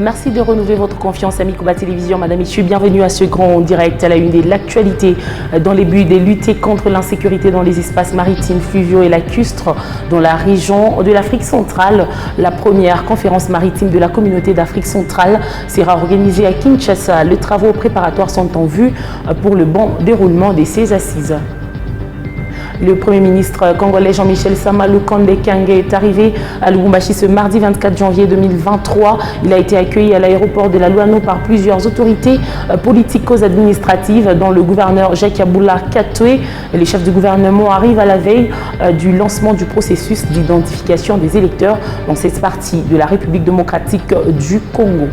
Merci de renouveler votre confiance à Mikuba Télévision. Madame, Messieurs, bienvenue à ce grand direct à la une de l'actualité dans les buts de lutter contre l'insécurité dans les espaces maritimes, fluviaux et lacustres dans la région de l'Afrique centrale. La première conférence maritime de la communauté d'Afrique centrale sera organisée à Kinshasa. Les travaux préparatoires sont en vue pour le bon déroulement de ces assises. Le Premier ministre congolais Jean-Michel Sama Lukonde Kyenge est arrivé à Lubumbashi ce mardi 24 janvier 2023. Il a été accueilli à l'aéroport de la Luano par plusieurs autorités politico-administratives, dont le gouverneur Jacques Aboula Katoué. Les chefs du gouvernement arrivent à la veille du lancement du processus d'identification des électeurs dans cette partie de la République démocratique du Congo.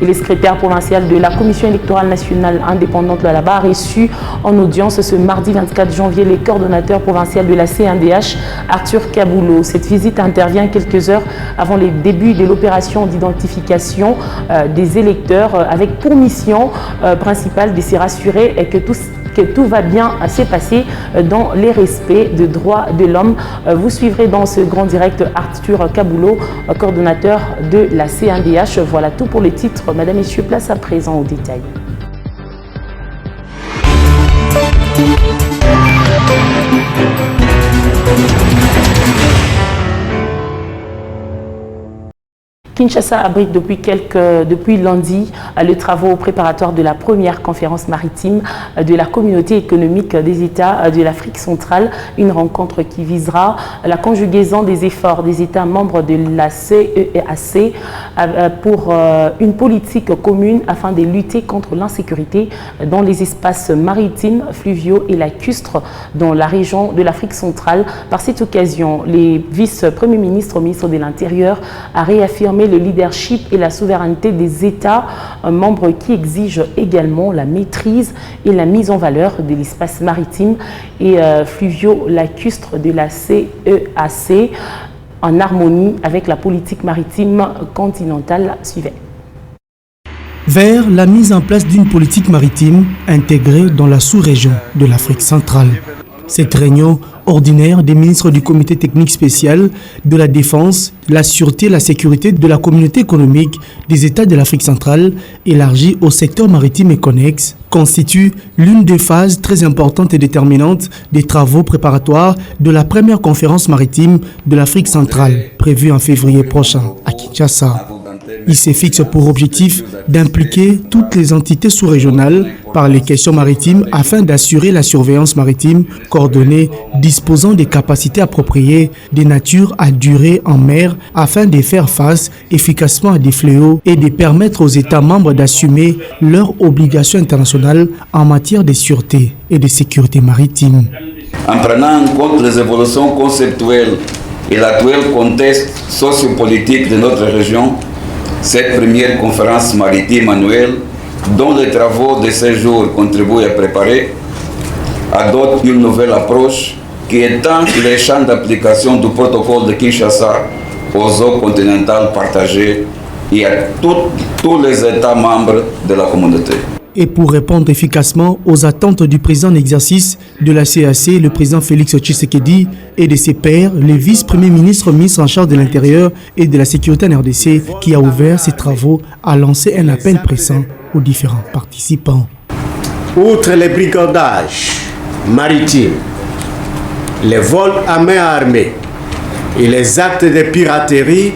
Et le secrétaire provincial de la Commission électorale nationale indépendante là-bas a reçu en audience ce mardi 24 janvier les coordonnateurs provinciaux de la CNDH, Arthur Kaboulou. Cette visite intervient quelques heures avant les débuts de l'opération d'identification des électeurs avec pour mission principale de se rassurer que tout va bien se passer dans les respects des droits de l'homme. Vous suivrez dans ce grand direct Arthur Kaboulou, coordonnateur de la CNDH. Voilà tout pour les titres. Madame, Messieurs, place à présent au détail. Kinshasa abrite depuis lundi les travaux préparatoires de la première conférence maritime de la communauté économique des États de l'Afrique centrale, une rencontre qui visera la conjugaison des efforts des États membres de la CEEAC pour une politique commune afin de lutter contre l'insécurité dans les espaces maritimes, fluviaux et lacustres dans la région de l'Afrique centrale. Par cette occasion, les vice-premiers ministres au ministre de l'Intérieur a réaffirmé le leadership et la souveraineté des États membres qui exigent également la maîtrise et la mise en valeur de l'espace maritime et fluvio-lacustre de la CEEAC en harmonie avec la politique maritime continentale suivante. Vers la mise en place d'une politique maritime intégrée dans la sous-région de l'Afrique centrale. Cette réunion ordinaire des ministres du comité technique spécial de la défense, la sûreté et la sécurité de la communauté économique des États de l'Afrique centrale, élargie au secteur maritime et connexe, constitue l'une des phases très importantes et déterminantes des travaux préparatoires de la première conférence maritime de l'Afrique centrale, prévue en février prochain à Kinshasa. Il se fixe pour objectif d'impliquer toutes les entités sous-régionales par les questions maritimes afin d'assurer la surveillance maritime coordonnée disposant des capacités appropriées de nature à durer en mer afin de faire face efficacement à des fléaux et de permettre aux États membres d'assumer leurs obligations internationales en matière de sûreté et de sécurité maritime. En prenant en compte les évolutions conceptuelles et l'actuel contexte sociopolitique de notre région, cette première conférence maritime annuelle, dont les travaux de ces jours contribuent à préparer, adopte une nouvelle approche qui étend les champs d'application du protocole de Kinshasa aux eaux continentales partagées et à tous les États membres de la communauté. Et pour répondre efficacement aux attentes du président en exercice de la CEEAC, le président Félix Tshisekedi, et de ses pairs, le vice-premier ministre en charge de l'Intérieur et de la sécurité en RDC, qui a ouvert ses travaux, a lancé un appel pressant aux différents participants. Outre les brigandages maritimes, les vols à main armée et les actes de piraterie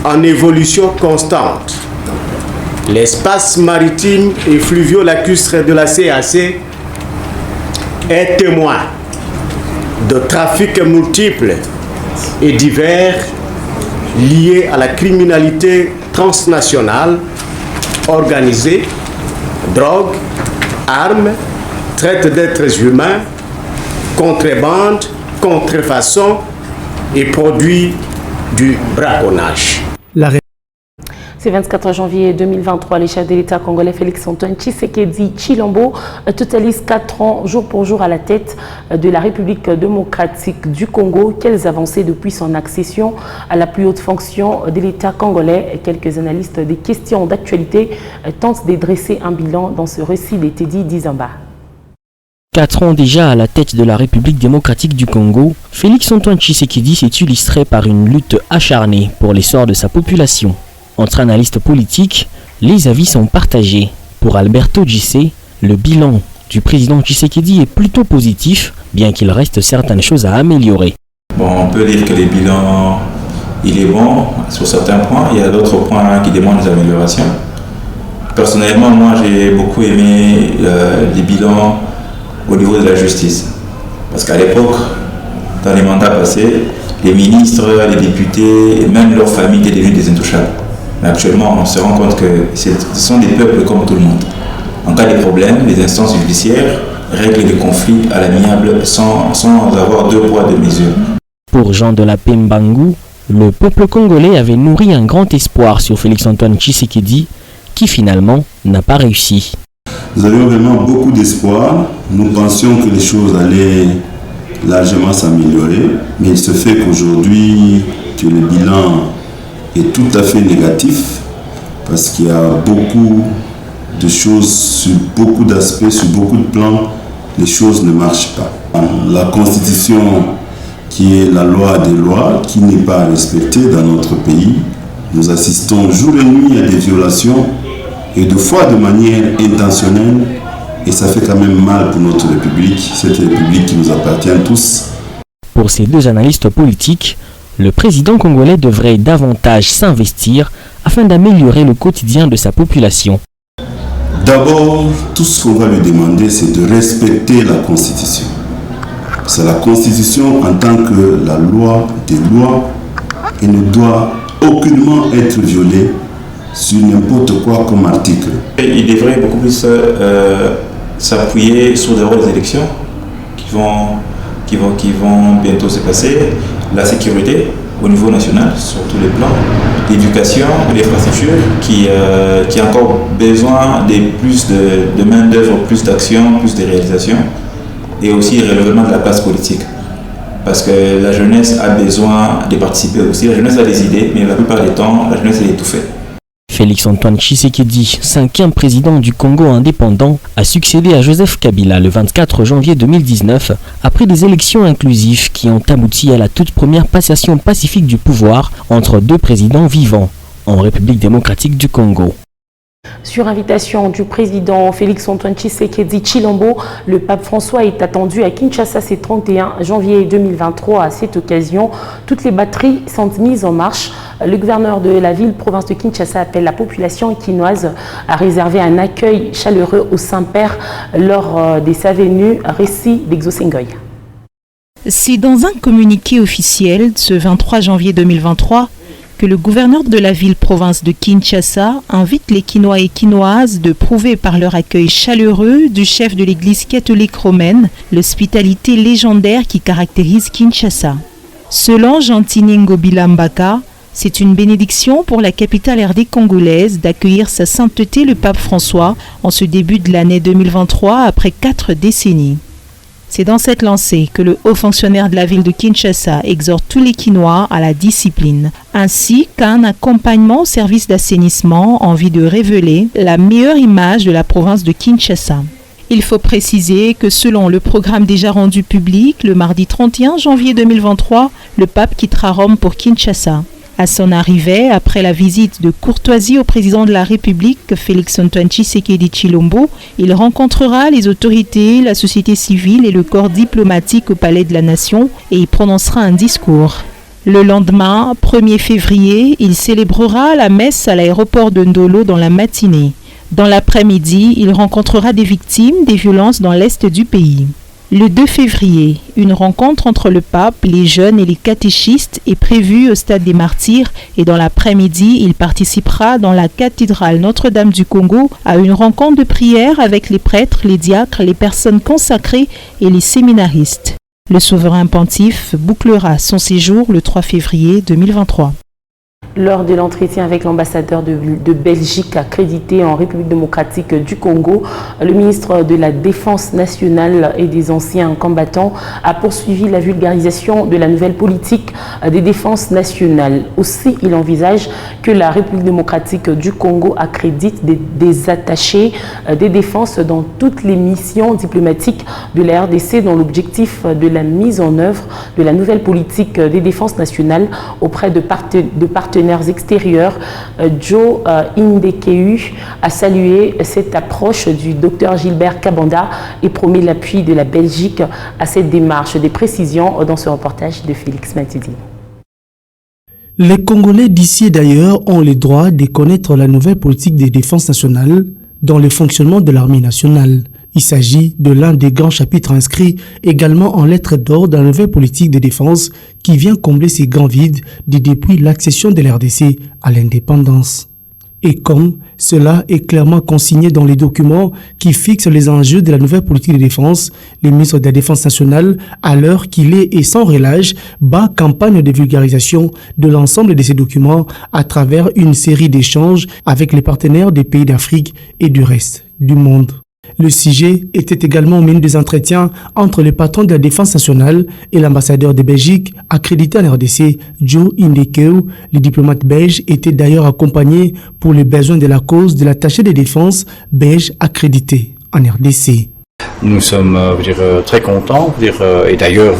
en évolution constante, l'espace maritime et fluvio-lacustre de la CEEAC est témoin de trafics multiples et divers liés à la criminalité transnationale organisée, drogue, armes, traite d'êtres humains, contrebande, contrefaçon et produits du braconnage. Ce 24 janvier 2023, les chefs de l'État congolais Félix-Antoine Tshisekedi Tshilombo totalise 4 ans jour pour jour à la tête de la République démocratique du Congo. Quelles avancées depuis son accession à la plus haute fonction de l'État congolais? Quelques analystes des questions d'actualité tentent de dresser un bilan dans ce récit de Teddy Dizamba. 4 ans déjà à la tête de la République démocratique du Congo, Félix-Antoine Tshisekedi s'est illustré par une lutte acharnée pour l'essor de sa population. Entre analystes politiques, les avis sont partagés. Pour Alberto Gissé, le bilan du président Tshisekedi est plutôt positif, bien qu'il reste certaines choses à améliorer. Bon, on peut dire que le bilan, il est bon sur certains points. Il y a d'autres points qui demandent des améliorations. Personnellement, moi, j'ai beaucoup aimé les bilans au niveau de la justice. Parce qu'à l'époque, dans les mandats passés, les ministres, les députés, et même leurs familles étaient devenus des intouchables. Mais actuellement, on se rend compte que ce sont des peuples comme tout le monde. En cas de problème, les instances judiciaires règlent les conflits à l'amiable sans avoir deux poids, deux mesures. Pour Jean de la Pembangu, le peuple congolais avait nourri un grand espoir sur Félix-Antoine Tshisekedi, qui finalement n'a pas réussi. Nous avions vraiment beaucoup d'espoir. Nous pensions que les choses allaient largement s'améliorer, mais il se fait qu'aujourd'hui, que le bilan est tout à fait négatif, parce qu'il y a beaucoup de choses, sur beaucoup d'aspects, sur beaucoup de plans, les choses ne marchent pas. La Constitution, qui est la loi des lois, qui n'est pas respectée dans notre pays, nous assistons jour et nuit à des violations, et de fois de manière intentionnelle, et ça fait quand même mal pour notre République, cette République qui nous appartient tous. Pour ces deux analystes politiques, le président congolais devrait davantage s'investir afin d'améliorer le quotidien de sa population. D'abord, tout ce qu'on va lui demander, c'est de respecter la Constitution. C'est la Constitution en tant que la loi des lois et ne doit aucunement être violée sur n'importe quoi comme article. Il devrait beaucoup plus s'appuyer sur d'abord les élections qui vont bientôt se passer, la sécurité au niveau national sur tous les plans, l'éducation, l'infrastructure qui a encore besoin de plus de main-d'œuvre, plus d'action, plus de réalisation, et aussi le relèvement de la place politique. Parce que la jeunesse a besoin de participer aussi. La jeunesse a des idées, mais la plupart du temps, la jeunesse est étouffée. Félix-Antoine Tshisekedi, 5e président du Congo indépendant, a succédé à Joseph Kabila le 24 janvier 2019 après des élections inclusives qui ont abouti à la toute première passation pacifique du pouvoir entre deux présidents vivants en République démocratique du Congo. Sur invitation du président Félix-Antoine Tshisekedi Tshilombo, le pape François est attendu à Kinshasa ce 31 janvier 2023. À cette occasion, toutes les batteries sont mises en marche. Le gouverneur de la ville-province de Kinshasa appelle la population quinoise à réserver un accueil chaleureux au Saint-Père lors de sa venue. Récit d'Exosengoy. C'est dans un communiqué officiel ce 23 janvier 2023 que le gouverneur de la ville-province de Kinshasa invite les Quinois et Quinoises de prouver par leur accueil chaleureux du chef de l'église catholique romaine l'hospitalité légendaire qui caractérise Kinshasa. Selon Jean-Tini Ngobila Mbaka, c'est une bénédiction pour la capitale RD congolaise d'accueillir sa sainteté le pape François en ce début de l'année 2023 après 4 décennies. C'est dans cette lancée que le haut fonctionnaire de la ville de Kinshasa exhorte tous les Quinois à la discipline, ainsi qu'à un accompagnement au service d'assainissement en vue de révéler la meilleure image de la province de Kinshasa. Il faut préciser que selon le programme déjà rendu public, le mardi 31 janvier 2023, le pape quittera Rome pour Kinshasa. À son arrivée, après la visite de courtoisie au président de la République, Félix-Antoine Tshisekedi Tshilombo, il rencontrera les autorités, la société civile et le corps diplomatique au Palais de la Nation et y prononcera un discours. Le lendemain, 1er février, il célébrera la messe à l'aéroport de Ndolo dans la matinée. Dans l'après-midi, il rencontrera des victimes des violences dans l'est du pays. Le 2 février, une rencontre entre le pape, les jeunes et les catéchistes est prévue au stade des Martyrs et dans l'après-midi, il participera dans la cathédrale Notre-Dame du Congo à une rencontre de prière avec les prêtres, les diacres, les personnes consacrées et les séminaristes. Le souverain pontife bouclera son séjour le 3 février 2023. Lors de l'entretien avec l'ambassadeur de Belgique accrédité en République démocratique du Congo, le ministre de la Défense nationale et des anciens combattants a poursuivi la vulgarisation de la nouvelle politique des défenses nationales. Aussi, il envisage que la République démocratique du Congo accrédite des attachés des défenses dans toutes les missions diplomatiques de la RDC dans l'objectif de la mise en œuvre de la nouvelle politique des défenses nationales auprès de partenaires extérieurs. Joe Indekeu a salué cette approche du Dr Gilbert Kabanda et promet l'appui de la Belgique à cette démarche. Des précisions dans ce reportage de Félix Matidi. Les Congolais d'ici et d'ailleurs ont le droit de connaître la nouvelle politique de défense nationale dans le fonctionnement de l'armée nationale. Il s'agit de l'un des grands chapitres inscrits également en lettres d'or dans la nouvelle politique de défense qui vient combler ces grands vides depuis l'accession de l'RDC à l'indépendance. Et comme cela est clairement consigné dans les documents qui fixent les enjeux de la nouvelle politique de défense, le ministre de la Défense nationale, à l'heure qu'il est et sans relâche, bat campagne de vulgarisation de l'ensemble de ces documents à travers une série d'échanges avec les partenaires des pays d'Afrique et du reste du monde. Le sujet était également au menu des entretiens entre le patron de la Défense nationale et l'ambassadeur de Belgique accrédité en RDC, Joe Indekeu. Les diplomates belges étaient d'ailleurs accompagnés pour les besoins de la cause de l'attaché de défense belge accrédité en RDC. Nous sommes très contents et d'ailleurs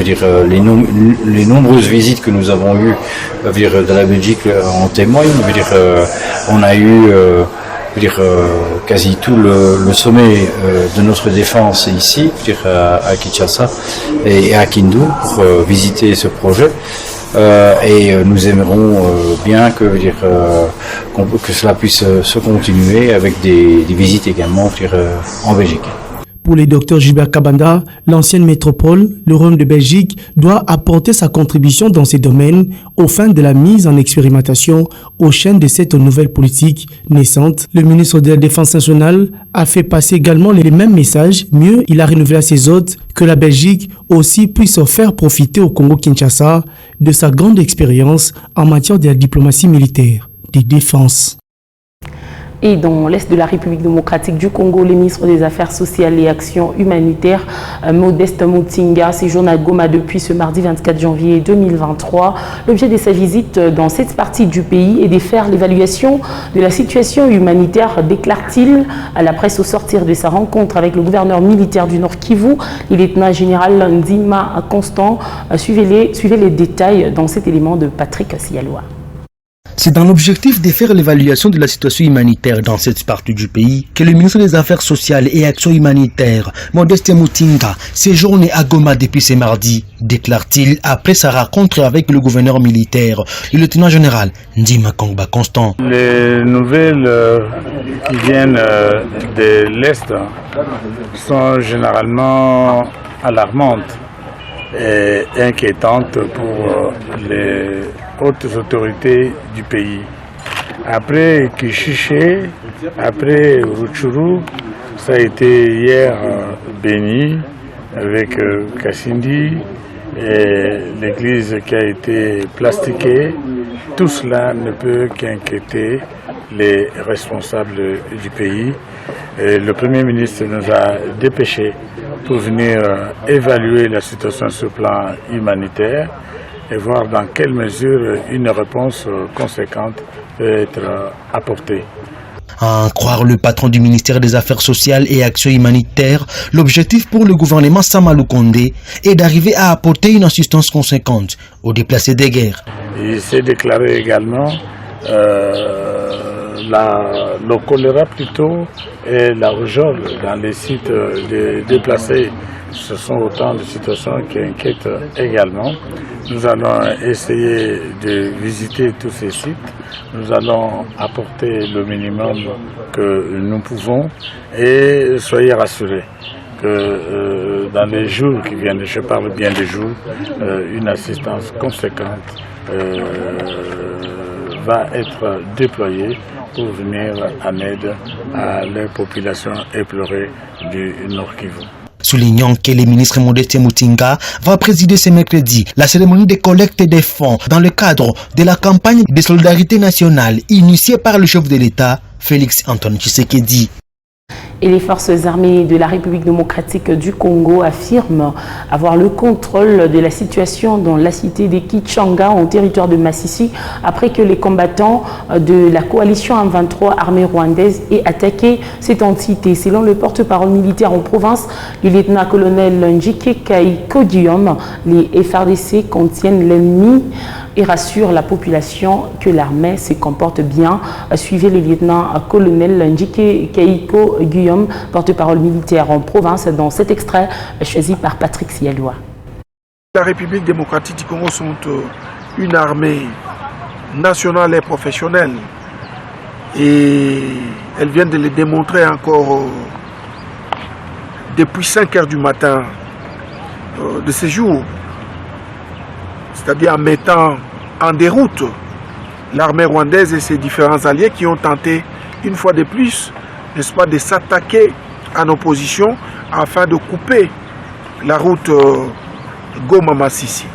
les nombreuses visites que nous avons eues de la Belgique en témoignent. On a eu quasi tout le sommet de notre défense ici, à Kinshasa et à Kindu pour visiter ce projet. Et nous aimerons bien que cela puisse se continuer avec des visites également en Belgique. Pour le docteur Gilbert Kabanda, l'ancienne métropole, le Royaume de Belgique, doit apporter sa contribution dans ces domaines aux fins de la mise en expérimentation au sein de cette nouvelle politique naissante. Le ministre de la Défense nationale a fait passer également les mêmes messages. Mieux, il a renouvelé à ses hôtes que la Belgique aussi puisse faire profiter au Congo-Kinshasa de sa grande expérience en matière de la diplomatie militaire de défense. Et dans l'Est de la République démocratique du Congo, le ministre des Affaires sociales et Actions humanitaires, Modeste Mutinga, séjourne à Goma depuis ce mardi 24 janvier 2023. L'objet de sa visite dans cette partie du pays est de faire l'évaluation de la situation humanitaire, déclare-t-il à la presse au sortir de sa rencontre avec le gouverneur militaire du Nord Kivu, le lieutenant-général Ndima Constant. Suivez les détails dans cet élément de Patrick Sialoa. C'est dans l'objectif de faire l'évaluation de la situation humanitaire dans cette partie du pays que le ministre des Affaires sociales et Actions humanitaires, Modeste Mutinga, séjourne à Goma depuis ce mardi, déclare-t-il après sa rencontre avec le gouverneur militaire, le lieutenant-général Ndima Constant. Les nouvelles qui viennent de l'Est sont généralement alarmantes et inquiétantes pour les hautes autorités du pays. Après Kishiché, après Rutshuru, ça a été hier béni avec Kassindi et l'église qui a été plastiquée. Tout cela ne peut qu'inquiéter les responsables du pays. Et le Premier ministre nous a dépêchés pour venir évaluer la situation sur le plan humanitaire et voir dans quelle mesure une réponse conséquente peut être apportée. À en croire le patron du ministère des Affaires sociales et Actions humanitaires, l'objectif pour le gouvernement Samalou Kondé est d'arriver à apporter une assistance conséquente aux déplacés des guerres. Il s'est déclaré également le choléra plutôt et la rougeole dans les sites déplacés. Ce sont autant de situations qui inquiètent également. Nous allons essayer de visiter tous ces sites. Nous allons apporter le minimum que nous pouvons et soyez rassurés que dans les jours qui viennent, je parle bien des jours, une assistance conséquente va être déployée pour venir en aide à les populations éplorées du Nord Kivu. soulignant que le ministre Modeste Mutinga va présider ce mercredi la cérémonie de collecte des fonds dans le cadre de la campagne de solidarité nationale initiée par le chef de l'État, Félix Antoine Tshisekedi. Et les forces armées de la République démocratique du Congo affirment avoir le contrôle de la situation dans la cité de Kichanga, en territoire de Massissi, après que les combattants de la coalition M23 armée rwandaise aient attaqué cette entité. Selon le porte-parole militaire en province, le lieutenant-colonel Njike Kaiko Guillaume, les FARDC contiennent l'ennemi et rassure la population que l'armée se comporte bien. Suivez le lieutenant-colonel Njike Kaiko Guillaume, porte-parole militaire en province, dans cet extrait choisi par Patrick Sialoua. La République démocratique du Congo sont une armée nationale et professionnelle. Et elle vient de le démontrer encore depuis 5 heures du matin de ces jours. C'est-à-dire en mettant en déroute l'armée rwandaise et ses différents alliés qui ont tenté une fois de plus, n'est-ce pas, de s'attaquer à nos positions afin de couper la route Goma-Massissi.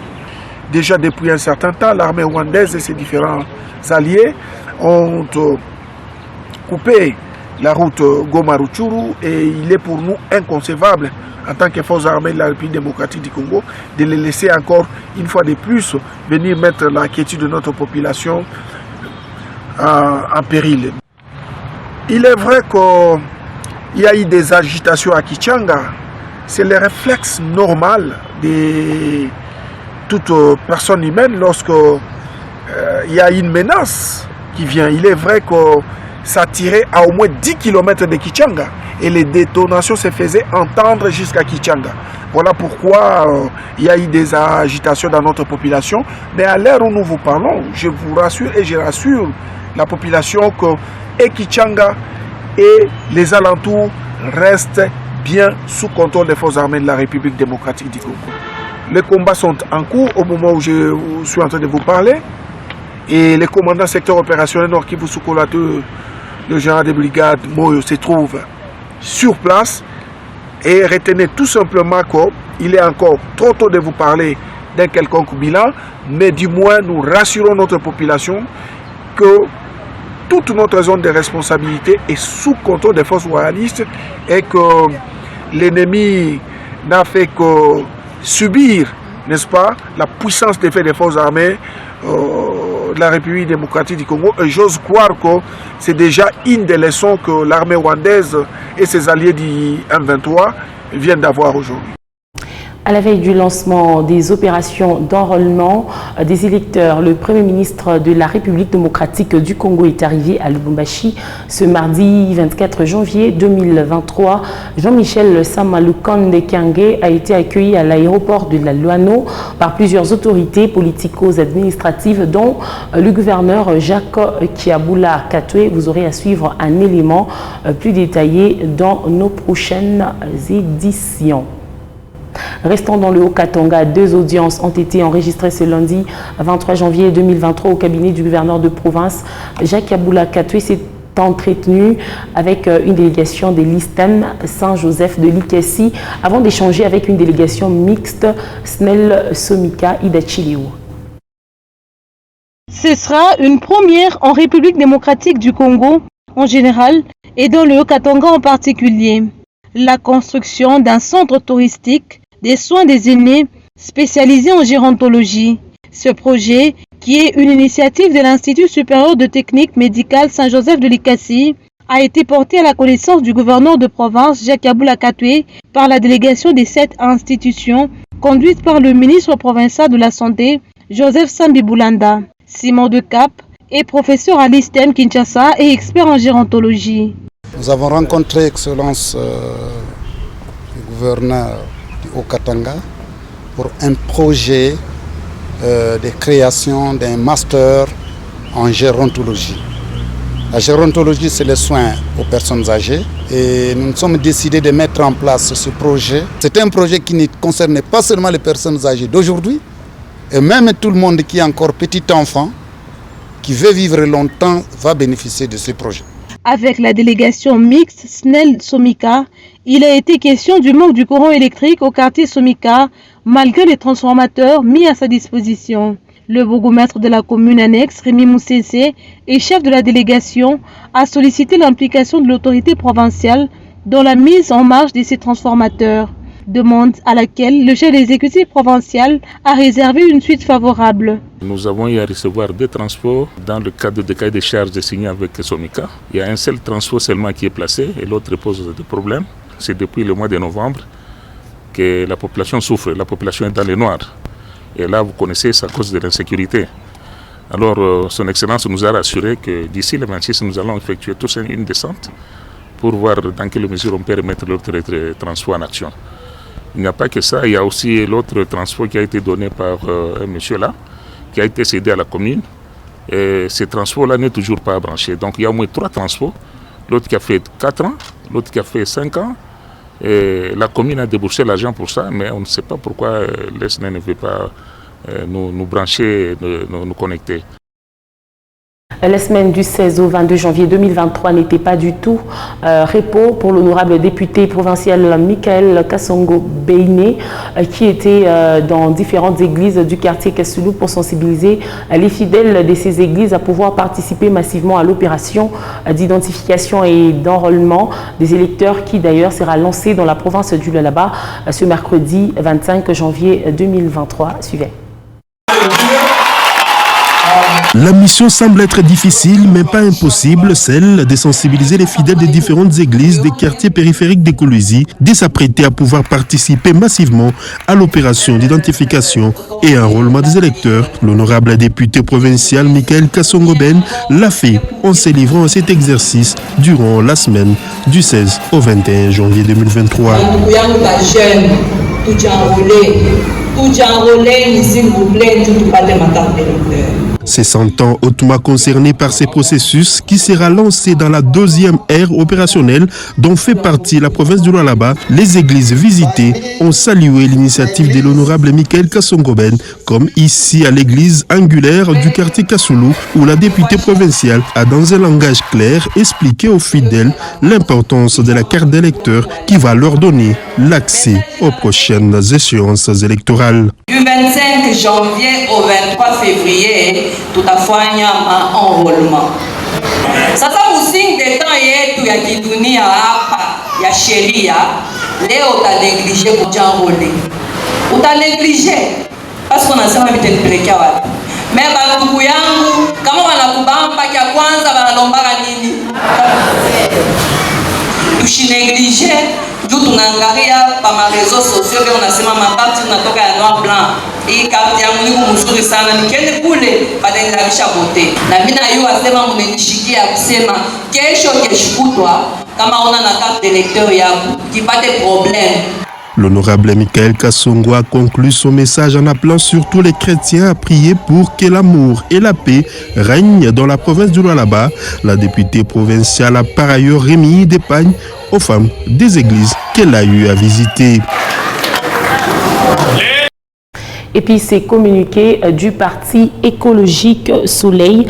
Déjà depuis un certain temps, l'armée rwandaise et ses différents alliés ont coupé la route Goma-Rutshuru et il est pour nous inconcevable en tant que forces armées de la République démocratique du Congo, de les laisser encore une fois de plus venir mettre la quiétude de notre population en péril. Il est vrai qu'il y a eu des agitations à Kichanga. C'est le réflexe normal de toute personne humaine lorsqu'il y a une menace qui vient. Il est vrai que ça tirait à au moins 10 km de Kichanga et les détonations se faisaient entendre jusqu'à Kichanga. Voilà pourquoi il y a eu des agitations dans notre population. Mais à l'heure où nous vous parlons, je vous rassure et je rassure la population que et Kichanga et les alentours restent bien sous contrôle des forces armées de la République démocratique du Congo. Les combats sont en cours au moment où je suis en train de vous parler. Et le commandant secteur opérationnel Nord Kivu Soukolato, le général de brigade Moyo, se trouve sur place. Et retenez tout simplement qu'il est encore trop tôt de vous parler d'un quelconque bilan, mais du moins nous rassurons notre population que toute notre zone de responsabilité est sous contrôle des forces royalistes et que l'ennemi n'a fait que subir, n'est-ce pas, la puissance des faits des forces armées de la République démocratique du Congo. Et j'ose croire que c'est déjà une des leçons que l'armée rwandaise et ses alliés du M23 viennent d'avoir aujourd'hui. À la veille du lancement des opérations d'enrôlement des électeurs, le Premier ministre de la République démocratique du Congo est arrivé à Lubumbashi ce mardi 24 janvier 2023. Jean-Michel Samalukonde Kangé a été accueilli à l'aéroport de la Luano par plusieurs autorités politico-administratives, dont le gouverneur Jacques Kiabula Katwe. Vous aurez à suivre un élément plus détaillé dans nos prochaines éditions. Restant dans le Haut-Katanga, 2 audiences ont été enregistrées ce lundi 23 janvier 2023 au cabinet du gouverneur de province. Jacques Kiabula Katwe s'est entretenu avec une délégation de l'Istan Saint-Joseph de l'Ikessi avant d'échanger avec une délégation mixte Snell Somika Idachiliou. Ce sera une première en République démocratique du Congo en général et dans le Haut-Katanga en particulier. La construction d'un centre touristique des soins des aînés spécialisé en gérontologie. Ce projet, qui est une initiative de l'Institut supérieur de technique médicale Saint-Joseph de l'Ikessi, a été porté à la connaissance du gouverneur de province Jacques Kiabula Katwe par la délégation de cette institution conduite par le ministre provincial de la Santé Joseph Sambi Boulanda. Simon de Cap est professeur à l'ISTEM Kinshasa et expert en gérontologie. Nous avons rencontré Excellence le gouverneur du Haut-Katanga pour un projet de création d'un master en gérontologie. La gérontologie, c'est les soins aux personnes âgées et nous nous sommes décidés de mettre en place ce projet. C'est un projet qui ne concerne pas seulement les personnes âgées d'aujourd'hui, et même tout le monde qui est encore petit enfant, qui veut vivre longtemps, va bénéficier de ce projet. Avec la délégation mixte SNEL-Somika, il a été question du manque du courant électrique au quartier Somika, malgré les transformateurs mis à sa disposition. Le bourgmestre de la commune annexe, Rémi Moussessé, et chef de la délégation, a sollicité l'implication de l'autorité provinciale dans la mise en marche de ces transformateurs. Demande à laquelle le chef de l'exécutif provincial a réservé une suite favorable. Nous avons eu à recevoir 2 transports dans le cadre des cahiers de charges signés avec Somika. Il y a un seul transport seulement qui est placé et l'autre pose des problèmes. C'est depuis le mois de novembre que la population souffre, la population est dans le noir. Et là, vous connaissez, c'est à cause de l'insécurité. Alors, Son Excellence nous a rassuré que d'ici le 26, nous allons effectuer tous une descente pour voir dans quelle mesure on peut remettre l'autre transport en action. Il n'y a pas que ça, il y a aussi l'autre transport qui a été donné par un monsieur là, qui a été cédé à la commune. Et ce transport-là n'est toujours pas branché. Donc il y a au moins 3 transports. L'autre qui a fait 4 ans, l'autre qui a fait 5 ans. Et la commune a déboursé l'argent pour ça, mais on ne sait pas pourquoi l'ESNE ne veut pas nous brancher, nous connecter. La semaine du 16 au 22 janvier 2023 n'était pas du tout repos pour l'honorable député provincial Michael Kassongo Beiné qui était dans différentes églises du quartier Kassoulou pour sensibiliser les fidèles de ces églises à pouvoir participer massivement à l'opération d'identification et d'enrôlement des électeurs qui d'ailleurs sera lancée dans la province du Lualaba ce mercredi 25 janvier 2023. Suivez. La mission semble être difficile, mais pas impossible, celle de sensibiliser les fidèles des différentes églises des quartiers périphériques de Kolwezi, de s'apprêter à pouvoir participer massivement à l'opération d'identification et enrôlement des électeurs. L'honorable député provincial Michael Kassongo Ben l'a fait en se livrant à cet exercice durant la semaine du 16 au 21 janvier 2023. Se sentant hautement concerné par ces processus qui sera lancé dans la 2e ère opérationnelle dont fait partie la province du Lualaba, les églises visitées ont salué l'initiative de l'honorable Michael Kassongo Ben, comme ici à l'église angulaire du quartier Kassoulou où la députée provinciale a dans un langage clair expliqué aux fidèles l'importance de la carte d'électeur qui va leur donner l'accès aux prochaines échéances électorales. Du 25 janvier au 23 février, tutafanya enrôlement. Sasa musingi de temps yetu ya kidunia hapa ya sheria, leo utaneglige kujanrole. Utaneglige parce qu'on anasema vitanipelekea wapi? Mais bandugu yangu kama wanakubamba kia kwanza wanalombaka nini? Tushineglige juu tunaangalia pa marezo sosio vile unasema mabati unatoka ya noir blanc. Hii karti yangu ni mzuri sana, nikiende kule badengalisha bote. Na mimi na yeye asema mmenishikia kusema kesho keshukutwa kama una na carte d'électeur yako kipate problème. L'honorable Michael Kassongo a conclu son message en appelant surtout les chrétiens à prier pour que l'amour et la paix règnent dans la province du Lualaba. La députée provinciale a par ailleurs remis des pagnes aux femmes des églises qu'elle a eu à visiter. Et puis ces communiqués du Parti écologique Soleil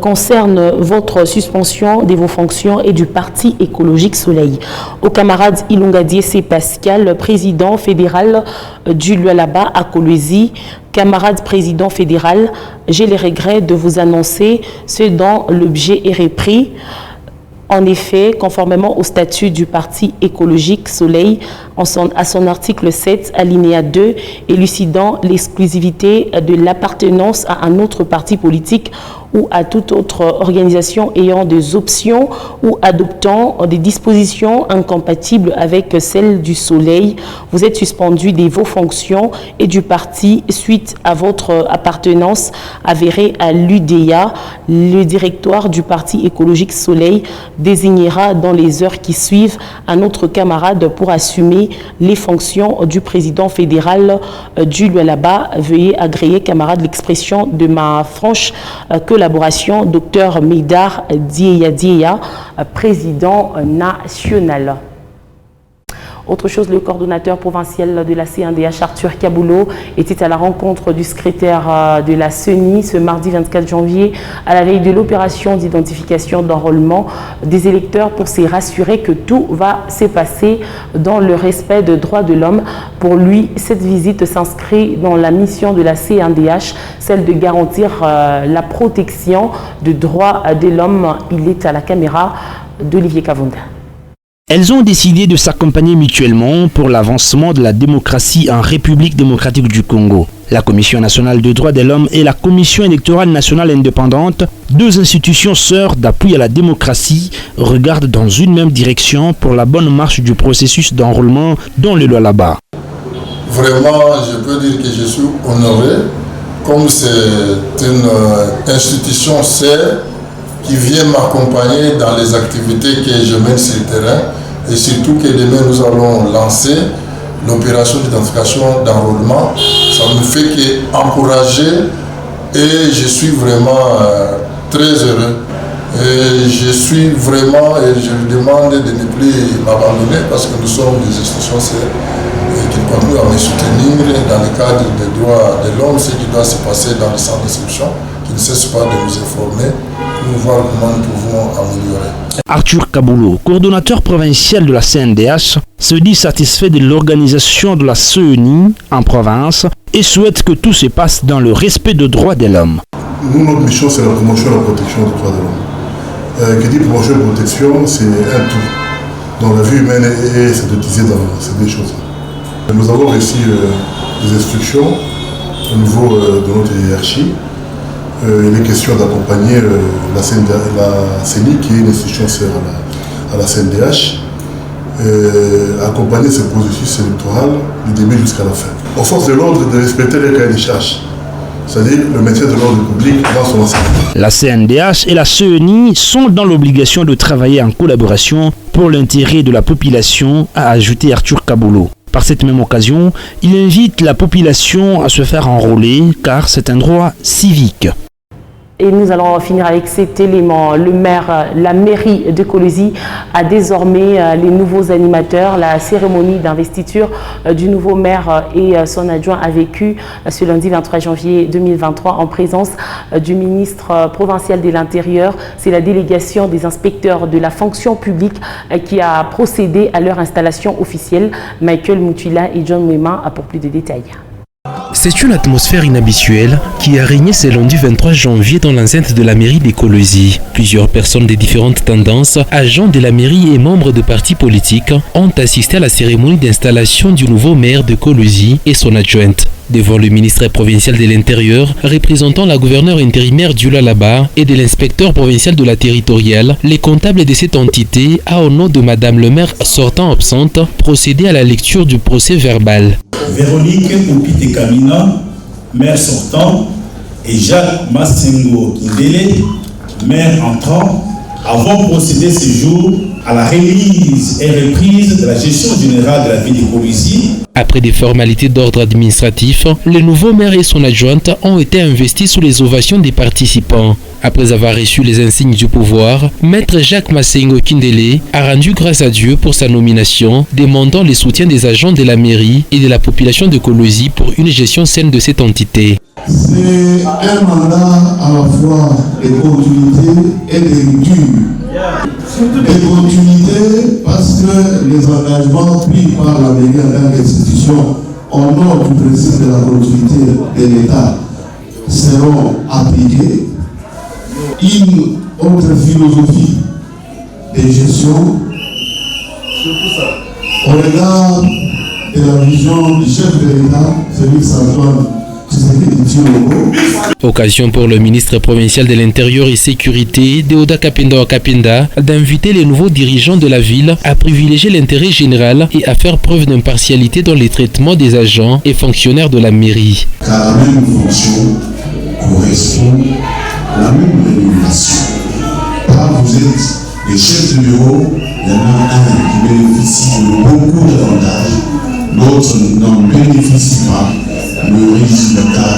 concernent votre suspension de vos fonctions et du Parti écologique Soleil. Au camarade Ilunga Diesse Pascal, président fédéral du Lualaba à Kolwezi, camarade président fédéral, j'ai le regret de vous annoncer ce dont l'objet est repris. En effet, conformément au statut du Parti écologique Soleil, à son article 7, alinéa 2, élucidant l'exclusivité de l'appartenance à un autre parti politique ou à toute autre organisation ayant des options ou adoptant des dispositions incompatibles avec celles du Soleil, vous êtes suspendu de vos fonctions et du parti suite à votre appartenance avérée à l'UDA. Le directoire du Parti écologique Soleil désignera dans les heures qui suivent un autre camarade pour assumer les fonctions du président fédéral du Lualaba. Veuillez agréer, camarade, l'expression de ma franche collaboration, Dr Médard Diéya, président national. Autre chose, le coordonnateur provincial de la CNDH, Arthur Kaboulou, était à la rencontre du secrétaire de la CENI ce mardi 24 janvier à la veille de l'opération d'identification d'enrôlement des électeurs pour s'y rassurer que tout va se passer dans le respect des droits de l'homme. Pour lui, cette visite s'inscrit dans la mission de la CNDH, celle de garantir la protection des droits de l'homme. Il est à la caméra d'Olivier Kavonda. Elles ont décidé de s'accompagner mutuellement pour l'avancement de la démocratie en République démocratique du Congo. La Commission nationale des droits de l'homme et la Commission électorale nationale indépendante, deux institutions sœurs d'appui à la démocratie, regardent dans une même direction pour la bonne marche du processus d'enrôlement dans le Lualaba. Vraiment, je peux dire que je suis honoré, comme c'est une institution sœur qui vient m'accompagner dans les activités que je mène sur le terrain, et surtout que demain nous allons lancer l'opération d'identification d'enrôlement. Ça me fait qu'encourager, et je suis vraiment très heureux. Et je suis vraiment, et je lui demande de ne plus m'abandonner parce que nous sommes des institutions sérieuses et qu'il continue à me soutenir dans le cadre des droits de l'homme, ce qui doit se passer dans le centre d'instruction, qu'il ne cesse pas de nous informer pour voir comment nous pouvons améliorer. Arthur Kaboulou, coordonnateur provincial de la CNDH, se dit satisfait de l'organisation de la CENI en province et souhaite que tout se passe dans le respect des droits de l'homme. Nous, notre mission, c'est la promotion et la protection des droits de l'homme. Qui dit promotion et protection, c'est un tout. Dans la vie humaine et synthétisé dans ces deux choses. Nous avons reçu des instructions au niveau de notre hiérarchie. Il est question d'accompagner la CENI, qui est une institution sœur à la CNDH, accompagner ce processus électoral du début jusqu'à la fin. Aux forces de l'ordre de respecter les cahiers des charges, c'est-à-dire le maintien de l'ordre public dans son ensemble. La CNDH et la CENI sont dans l'obligation de travailler en collaboration pour l'intérêt de la population, a ajouté Arthur Kaboulou. Par cette même occasion, il invite la population à se faire enrôler car c'est un droit civique. Et nous allons finir avec cet élément. La mairie de Kolwezi a désormais les nouveaux animateurs. La cérémonie d'investiture du nouveau maire et son adjoint a vécu ce lundi 23 janvier 2023 en présence du ministre provincial de l'Intérieur. C'est la délégation des inspecteurs de la fonction publique qui a procédé à leur installation officielle. Michael Moutula et John Mwema a pour plus de détails. C'est une atmosphère inhabituelle qui a régné ce lundi 23 janvier dans l'enceinte de la mairie de Kolwezi. Plusieurs personnes de différentes tendances, agents de la mairie et membres de partis politiques ont assisté à la cérémonie d'installation du nouveau maire de Kolwezi et son adjointe. Devant le ministre provincial de l'Intérieur, représentant la gouverneure intérimaire du Lualaba et de l'inspecteur provincial de la territoriale, les comptables de cette entité a, au nom de Madame le maire sortant absente, procédé à la lecture du procès verbal. Véronique Poupite Kamina, maire sortant, et Jacques Massengo Kindele, maire entrant, avons procédé ce jour à la remise et reprise de la gestion générale de la ville de Kolwezi. Après des formalités d'ordre administratif, le nouveau maire et son adjointe ont été investis sous les ovations des participants. Après avoir reçu les insignes du pouvoir, Maître Jacques Massengo Kindele a rendu grâce à Dieu pour sa nomination, demandant le soutien des agents de la mairie et de la population de Kolwezi pour une gestion saine de cette entité. C'est un mandat à la fois de continuité et de rupture. De continuité parce que les engagements pris par la mairie en tant qu'institution au nom du principe de la continuité de l'État seront appliqués. Une autre philosophie de gestion au regard de la vision du chef de l'État, Félix Antoine Tshisekedi. Occasion pour le ministre provincial de l'Intérieur et Sécurité, Deoda Kapenda, d'inviter les nouveaux dirigeants de la ville à privilégier l'intérêt général et à faire preuve d'impartialité dans les traitements des agents et fonctionnaires de la mairie. Car la même fonction correspond à la même rémunération. Quand vous êtes les chefs de bureau, il y en a un qui bénéficie de beaucoup d'avantages, l'autre n'en bénéficie pas. Le résultat,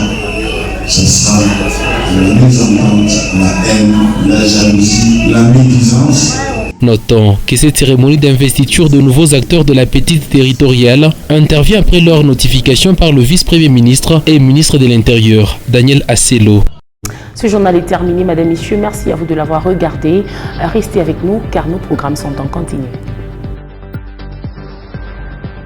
ce sera la mésentente, la haine, la jalousie, la médisance. Notons que cette cérémonie d'investiture de nouveaux acteurs de la petite territoriale intervient après leur notification par le vice-premier ministre et ministre de l'Intérieur, Daniel Asselo. Ce journal est terminé, mesdames, messieurs. Merci à vous de l'avoir regardé. Restez avec nous car nos programmes sont en continu.